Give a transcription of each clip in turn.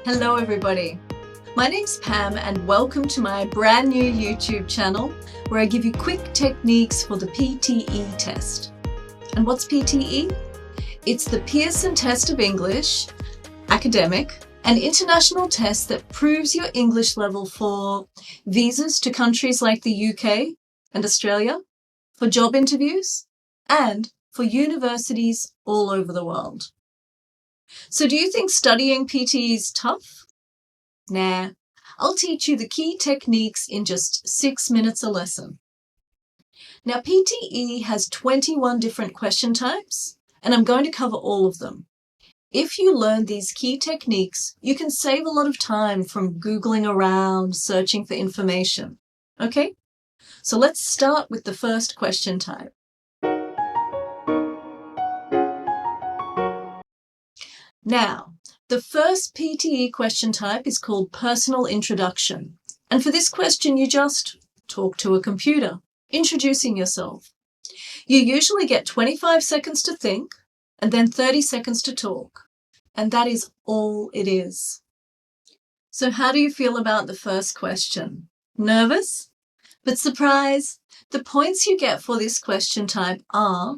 Hello everybody, my name's Pam and welcome to my brand new YouTube channel where I give you quick techniques for the PTE test. And what's PTE? It's the Pearson Test of English, academic, an international test that proves your English level for visas to countries like the UK and Australia, for job interviews, and for universities all over the world. So do you think studying PTE is tough? Nah, I'll teach you the key techniques in just 6 minutes a lesson. Now, PTE has 21 different question types, and I'm going to cover all of them. If you learn these key techniques, you can save a lot of time from Googling around, searching for information. Okay? So let's start with the first question type. Now, the first PTE question type is called personal introduction. And for this question, you just talk to a computer, introducing yourself. You usually get 25 seconds to think and then 30 seconds to talk. And that is all it is. So how do you feel about the first question? Nervous? But surprise, the points you get for this question type are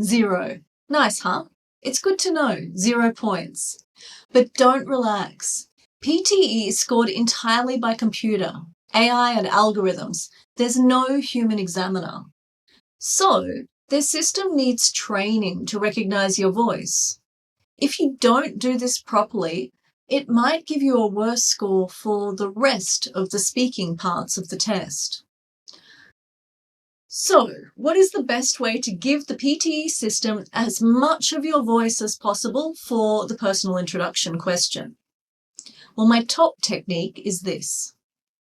0. Nice, huh? It's good to know, 0 points. But don't relax. PTE is scored entirely by computer, AI and algorithms. There's no human examiner. So, their system needs training to recognize your voice. If you don't do this properly, it might give you a worse score for the rest of the speaking parts of the test. So, what is the best way to give the PTE system as much of your voice as possible for the personal introduction question? Well, my top technique is this.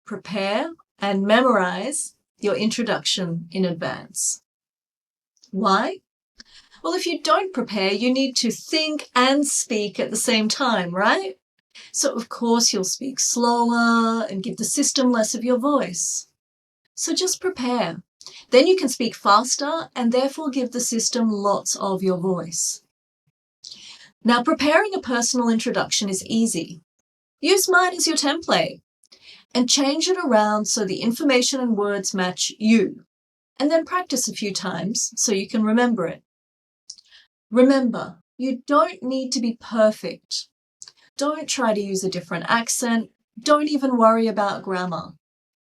Prepare and memorize your introduction in advance. Why? Well, if you don't prepare, you need to think and speak at the same time, right? So, of course, you'll speak slower and give the system less of your voice. So just prepare. Then you can speak faster and therefore give the system lots of your voice. Now, preparing a personal introduction is easy. Use mine as your template and change it around so the information and words match you, and then practice a few times so you can remember it. Remember, you don't need to be perfect. Don't try to use a different accent. Don't even worry about grammar.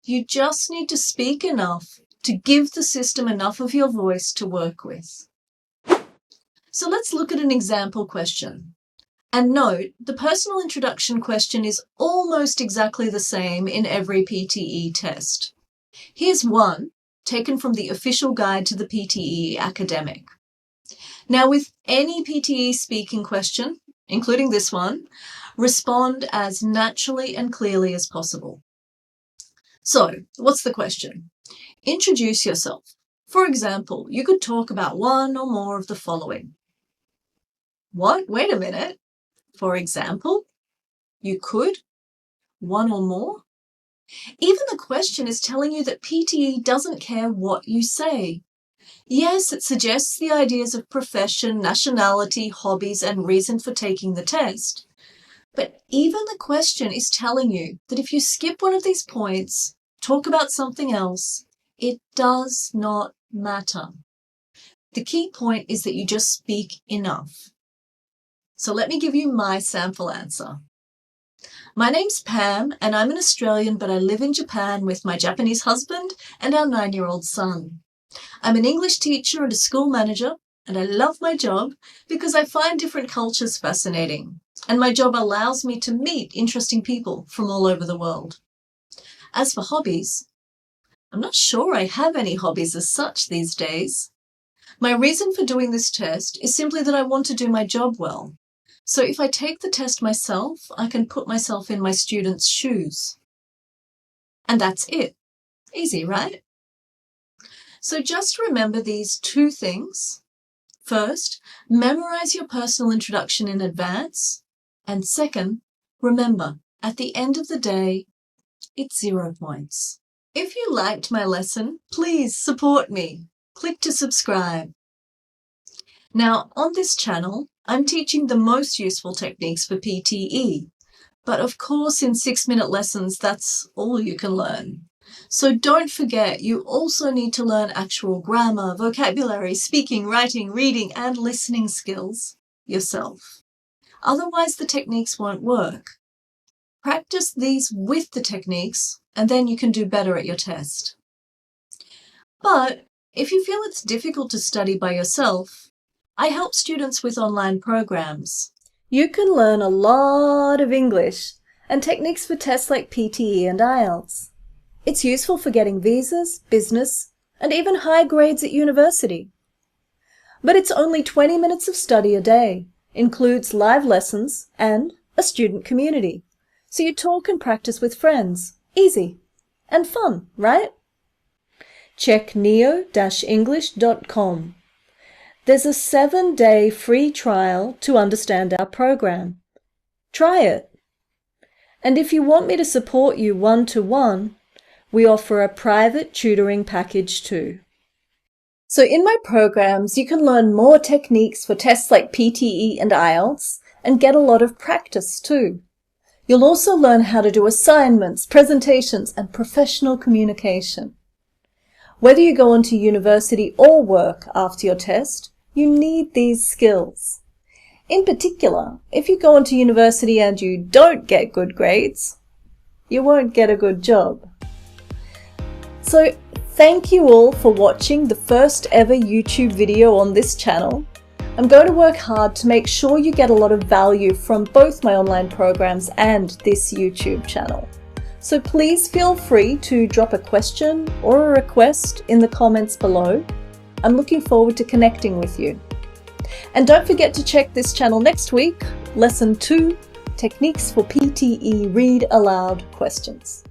You just need to speak enough to give the system enough of your voice to work with. So let's look at an example question. And note, the personal introduction question is almost exactly the same in every PTE test. Here's one, taken from the official guide to the PTE academic. Now, with any PTE speaking question, including this one, respond as naturally and clearly as possible. So, what's the question? Introduce yourself. For example, you could talk about one or more of the following. What? Wait a minute. For example, you could, one or more. Even the question is telling you that PTE doesn't care what you say. Yes, it suggests the ideas of profession, nationality, hobbies, and reason for taking the test. But even the question is telling you that if you skip one of these points, talk about something else, it does not matter. The key point is that you just speak enough. So let me give you my sample answer. My name's Pam, and I'm an Australian, but I live in Japan with my Japanese husband and our 9-year-old son. I'm an English teacher and a school manager, and I love my job because I find different cultures fascinating, and my job allows me to meet interesting people from all over the world. As for hobbies, I'm not sure I have any hobbies as such these days. My reason for doing this test is simply that I want to do my job well. So if I take the test myself, I can put myself in my students' shoes. And that's it. Easy, right? So just remember these 2 things. First, memorize your personal introduction in advance. And second, remember, at the end of the day, it's 0 points. If you liked my lesson, please support me. Click to subscribe. Now, on this channel, I'm teaching the most useful techniques for PTE, But of course, in 6-minute lessons, that's all you can learn. So don't forget, you also need to learn actual grammar, vocabulary, speaking, writing, reading, and listening skills yourself. Otherwise, the techniques won't work. Practice these with the techniques, and then you can do better at your test. But if you feel it's difficult to study by yourself, I help students with online programs. You can learn a lot of English and techniques for tests like PTE and IELTS. It's useful for getting visas, business, and even high grades at university. But it's only 20 minutes of study a day, includes live lessons and a student community. So you talk and practice with friends. Easy and fun, right? Check neo-english.com. There's a 7-day free trial to understand our program. Try it. And if you want me to support you one-to-one, we offer a private tutoring package too. So in my programs, you can learn more techniques for tests like PTE and IELTS and get a lot of practice too. You'll also learn how to do assignments, presentations, and professional communication. Whether you go on to university or work after your test, you need these skills. In particular, if you go on to university and you don't get good grades, you won't get a good job. So thank you all for watching the first ever YouTube video on this channel. I'm going to work hard to make sure you get a lot of value from both my online programs and this YouTube channel. So please feel free to drop a question or a request in the comments below. I'm looking forward to connecting with you. And don't forget to check this channel next week, Lesson 2, Techniques for PTE Read Aloud Questions.